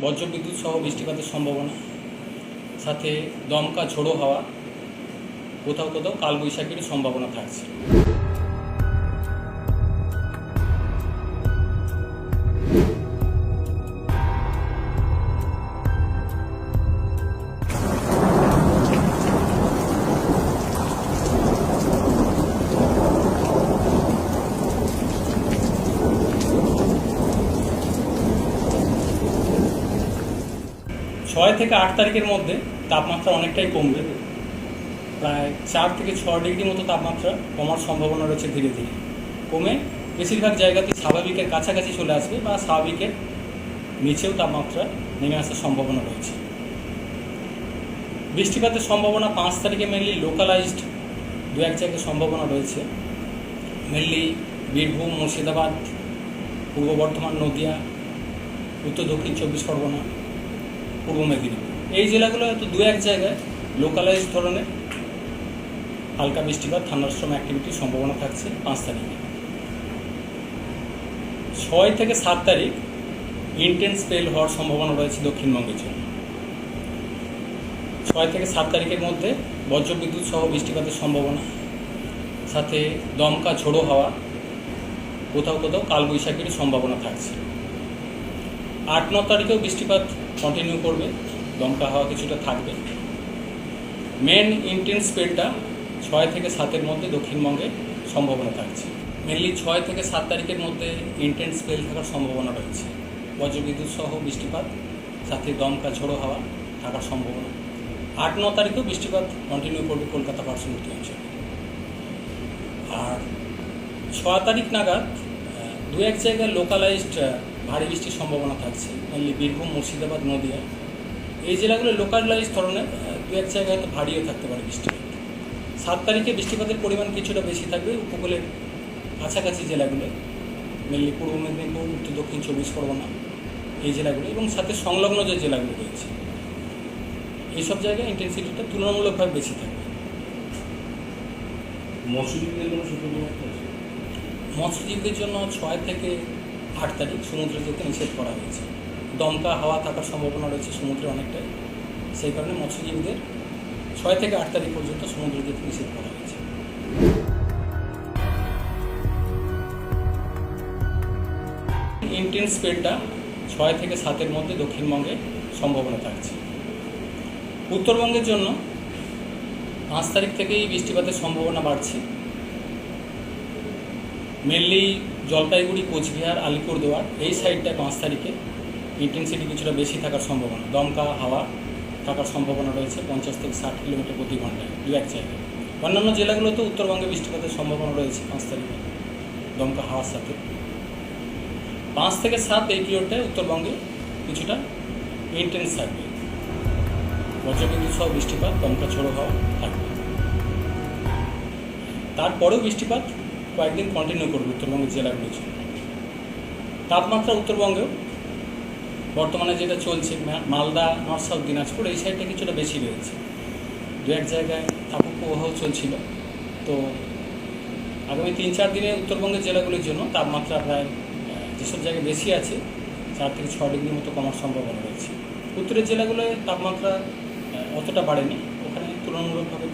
বজ্রবিদ্যুৎ সহ বৃষ্টিপাতের সম্ভাবনা, সাথে দমকা ঝোড়ো হাওয়া, কোথাও কোথাও কালবৈশাখীর সম্ভাবনা থাকছে। ছয় থেকে 8 তারিখের মধ্যে তাপমাত্রা অনেকটাই কমবে, প্রায় 4 থেকে 6 ডিগ্রি মতো তাপমাত্রা কমার সম্ভাবনা রয়েছে। ধীরে ধীরে কমে বেশিরভাগ জায়গাতেই স্বাভাবিকের কাছাকাছি চলে আসবে বা স্বাভাবিকের নিচেও তাপমাত্রা নেমে আসার সম্ভাবনা রয়েছে। বৃষ্টিপাতের সম্ভাবনা 5 তারিখে মেনলি লোকালাইজড 2-1 জায়গায় সম্ভাবনা রয়েছে। মেনলি বীরভূম, মুর্শিদাবাদ, পূর্ব বর্ধমান, নদিয়া, উত্তর দক্ষিণ 24 পরগনা, পূর্ব মেদিনীপুর, এই জেলাগুলো হয়তো 2-1 জায়গায় লোকালাইজ ধরনের হালকা বৃষ্টিপাত, থান্ডারস্টর্ম অ্যাক্টিভিটির সম্ভাবনা থাকছে 5 তারিখে। 6 থেকে 7 তারিখ ইন্টেন্স স্পেল হওয়ার সম্ভাবনা রয়েছে দক্ষিণবঙ্গের জন্য। 6 থেকে 7 তারিখের মধ্যে বজ্রবিদ্যুৎ সহ বৃষ্টিপাতের সম্ভাবনা, সাথে দমকা ঝোড়ো হাওয়া, কোথাও কোথাও কালবৈশাখীর সম্ভাবনা থাকছে। 8-9 তারিখেও বৃষ্টিপাত কন্টিনিউ করবে, দমকা হাওয়া কিছুটা থাকবে। মেন ইন্টেন্স স্পেলটা 6 থেকে 7-এর মধ্যে দক্ষিণবঙ্গে সম্ভাবনা থাকছে। মেনলি 6 থেকে 7 তারিখের মধ্যে ইন্টেন্স স্পেল থাকার সম্ভাবনা রয়েছে, বজ্রবিদ্যুৎ সহ বৃষ্টিপাত, সাথে দমকা ঝোড়ো হাওয়া থাকার সম্ভাবনা। 8-9 তারিখেও বৃষ্টিপাত কন্টিনিউ করবে কলকাতা পার্শ্ববর্তী অঞ্চলে। আর 6 তারিখ নাগাদ 2-1 জায়গায় লোকালাইজড ভারী বৃষ্টির সম্ভাবনা থাকছে, মেনলি বীরভূম, মুর্শিদাবাদ, নদিয়া, এই জেলাগুলো লোকালাইজ ধরনের 2-1 জায়গায় হয়তো ভারীও থাকতে পারে বৃষ্টিপাত। 7 তারিখে বৃষ্টিপাতের পরিমাণ কিছুটা বেশি থাকবে উপকূলের কাছাকাছি জেলাগুলো, মেনলি পূর্ব মেদিনীপুর, উত্তর দক্ষিণ 24 পরগনা, এই জেলাগুলো এবং সাথে সংলগ্ন যে জেলাগুলো রয়েছে, এইসব জায়গায় ইন্টেন্সিটিটা তুলনামূলকভাবে বেশি থাকবে। মৎস্যজীবীদের জন্য 6 থেকে 8 তারিখ সমুদ্রে যেতে নিষেধ করা হয়েছে। দমকা হাওয়া থাকার সম্ভাবনা রয়েছে সমুদ্রে অনেকটাই, সেই কারণে মৎস্যজীবীদের 6 থেকে 8 তারিখ পর্যন্ত সমুদ্রে যেতে নিষেধ করা হয়েছে। ইন্টেন্স স্পেলটা 6 থেকে 7-এর মধ্যে দক্ষিণবঙ্গে সম্ভাবনা থাকছে। উত্তরবঙ্গের জন্য 5 তারিখ থেকেই বৃষ্টিপাতের সম্ভাবনা বাড়ছে। মেনলি জলপাইগুড়ি, কোচবিহার, আলিপুরদুয়ার, এই সাইডটায় 5 তারিখে ইন্টেন্সিটি কিছুটা বেশি থাকার সম্ভাবনা, দমকা হাওয়া থাকার সম্ভাবনা রয়েছে 50 থেকে 60 কিলোমিটার প্রতি ঘন্টায় 2-1 জায়গায়। অন্যান্য জেলাগুলোতেও উত্তরবঙ্গে বৃষ্টিপাতের সম্ভাবনা রয়েছে 5 তারিখে দমকা হাওয়ার সাথে। 5 থেকে 7 এই পিরিয়ডটায় উত্তরবঙ্গে কিছুটা ইন্টেন্স থাকবে, বজ্রবিদ্যুৎ সহ বৃষ্টিপাত, দমকা ঝোড়ো হাওয়া থাকবে। তারপরেও বৃষ্টিপাত কয়েকদিন কন্টিনিউ করবে উত্তরবঙ্গের জেলাগুলির জন্য। তাপমাত্রা উত্তরবঙ্গেও বর্তমানে যেটা চলছে, মালদা, নর্থ সাউথ দিনাজপুর, এই সাইডটা কিছুটা বেশি রয়েছে। 2-1 জায়গায় তাপপ্রবাহ চলছিল। তো আগামী 3-4 দিনে উত্তরবঙ্গের জেলাগুলির জন্য তাপমাত্রা প্রায় যেসব জায়গায় বেশি আছে 4 থেকে 6 ডিগ্রির মতো কমার সম্ভাবনা রয়েছে। উত্তরের জেলাগুলোয় তাপমাত্রা অতটা বাড়েনি, ওখানে তুলনামূলকভাবে